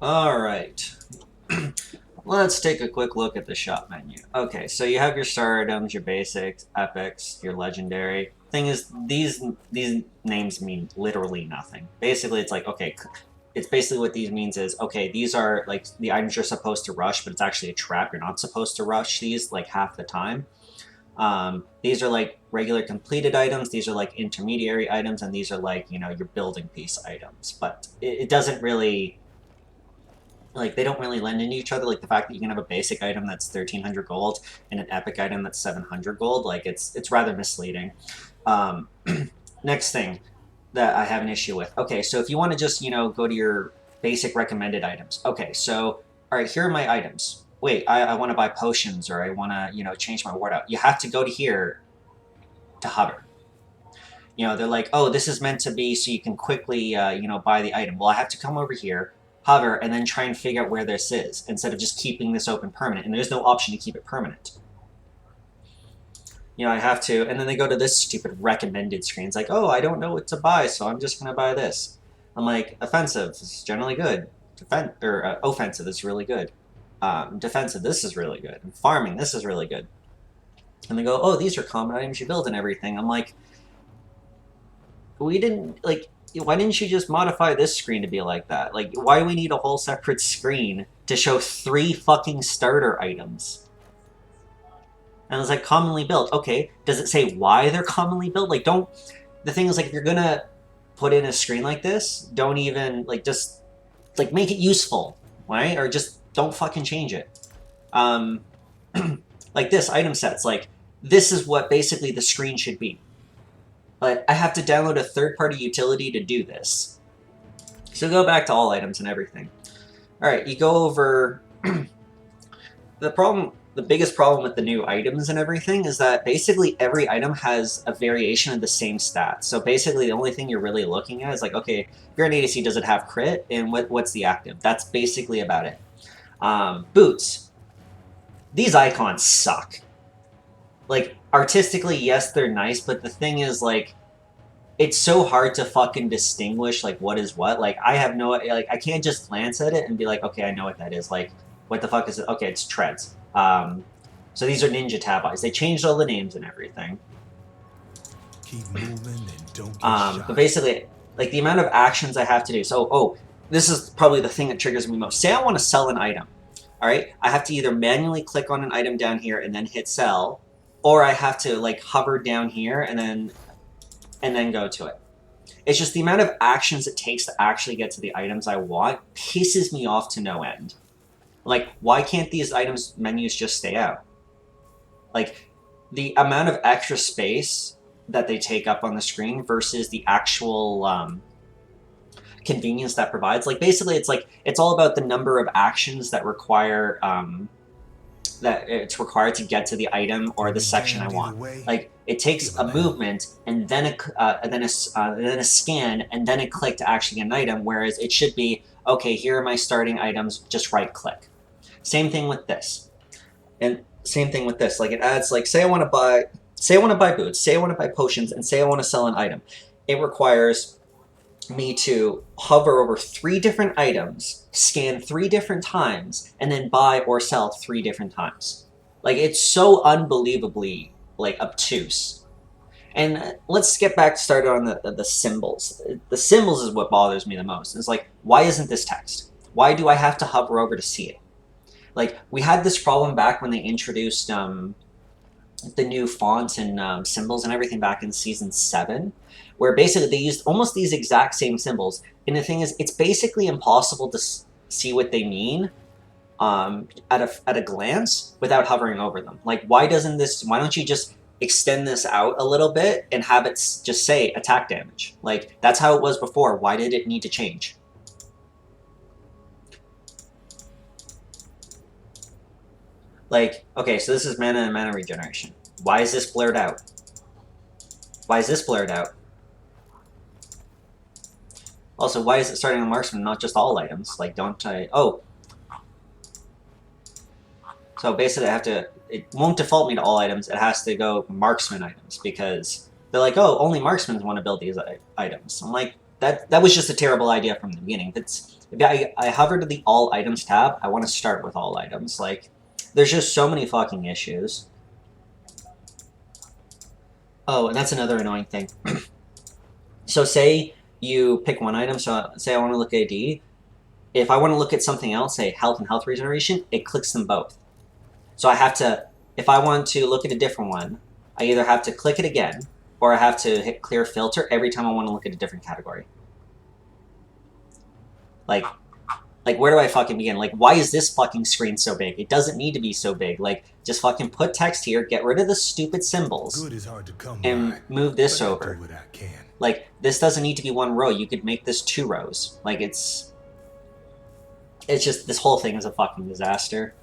All right. Let's take a quick look at the shop menu. Okay, so you have your star items, your basics, epics, your legendary. Thing is, these names mean literally nothing. Basically, it's like, okay, it's basically what these means is, okay, these are like the items you're supposed to rush, but it's actually a trap. You're not supposed to rush these like half the time. These are like regular completed items. These are like intermediary items, and these are like, your building piece items. But it doesn't really, like, they don't really lend into each other. Like the fact that you can have a basic item that's 1,300 gold and an epic item that's 700 gold, like it's rather misleading. Um, Next thing that I have an issue with. Okay, so if you want to just go to your basic recommended items. Okay, so all right, here are my items. Wait, I want to buy potions, or I want to change my ward out. You have to go to here to hover. They're like, oh, this is meant to be so you can quickly, buy the item. Well, I have to come over here, hover, and then try and figure out where this is instead of just keeping this open permanent. And there's no option to keep it permanent. I have to, and then they go to this stupid recommended screen. It's like, oh, I don't know what to buy, so I'm just going to buy this. I'm like, offensive is generally good. Offensive is really good. Defensive, this is really good. And farming, this is really good. And they go, oh, these are common items you build and everything. I'm like, we didn't, like, why didn't you just modify this screen to be like that? Like, why do we need a whole separate screen to show 3 fucking starter items? And it's like, commonly built. Okay, does it say why they're commonly built? Like, don't... The thing is, like, if you're gonna put in a screen like this, don't even, like, just, like, make it useful, right? Or just don't fucking change it. Like this, item sets, like, this is what basically the screen should be. But I have to download a third-party utility to do this. So go back to all items and everything. Alright, you go over... The biggest problem with the new items and everything is that basically every item has a variation of the same stats. So basically the only thing you're really looking at is like, okay, if you're an ADC, does it have crit? And what's the active? That's basically about it. Boots. These icons suck. Like, artistically, yes, they're nice, but the thing is, like, it's so hard to fucking distinguish, like, what is what. Like, I have no... Like, I can't just glance at it and be like, okay, I know what that is. Like, what the fuck is it? Okay, it's treads. So these are ninja tab eyes. They changed all the names and everything. Keep moving and don't get shot. But basically, like, the amount of actions I have to do. So, oh, this is probably the thing that triggers me most. Say I want to sell an item. Alright? I have to either manually click on an item down here and then hit sell, or I have to, like, hover down here and then go to it. It's just the amount of actions it takes to actually get to the items I want pisses me off to no end. Like, why can't these items menus just stay out? Like, the amount of extra space that they take up on the screen versus the actual convenience that provides. Like, basically, it's like, it's all about the number of actions that require, that it's required to get to the item or the section I want. Like, it takes a movement and then a scan and then a click to actually get an item, whereas it should be, okay, here are my starting items, just right click. Same thing with this. And same thing with this. Like, it adds, like, say I want to buy boots, say I want to buy potions, and say I want to sell an item. It requires me to hover over 3 different items, scan 3 different times, and then buy or sell 3 different times. Like, it's so unbelievably, like, obtuse. And let's get back started on the symbols. The symbols is what bothers me the most. It's like, why isn't this text? Why do I have to hover over to see it? Like, we had this problem back when they introduced the new fonts and symbols and everything back in Season 7, where basically they used almost these exact same symbols. And the thing is, it's basically impossible to see what they mean at a glance without hovering over them. Like, why don't you just extend this out a little bit and have it just say attack damage? Like, that's how it was before. Why did it need to change? Like, okay, so this is mana and mana regeneration. Why is this blurred out? Why is this blurred out? Also, why is it starting on marksman, not just all items? Like, don't I... Oh. So basically I have to... It won't default me to all items. It has to go marksman items, because they're like, oh, only marksmen want to build these items. I'm like, that was just a terrible idea from the beginning. If I hover to the all items tab, I want to start with all items. Like, there's just so many fucking issues. Oh, and that's another annoying thing. So say you pick one item, so say I want to look at AD. If I want to look at something else, say health and health regeneration, it clicks them both. So I have to, if I want to look at a different one, I either have to click it again, or I have to hit clear filter every time I want to look at a different category. Like where do I fucking begin? Like, why is this fucking screen so big? It doesn't need to be so big. Like, just fucking put text here, get rid of the stupid symbols, Good is hard to come and by, move this but I over. do what I can. Like, this doesn't need to be one row. You could make this 2 rows. Like, it's just, this whole thing is a fucking disaster.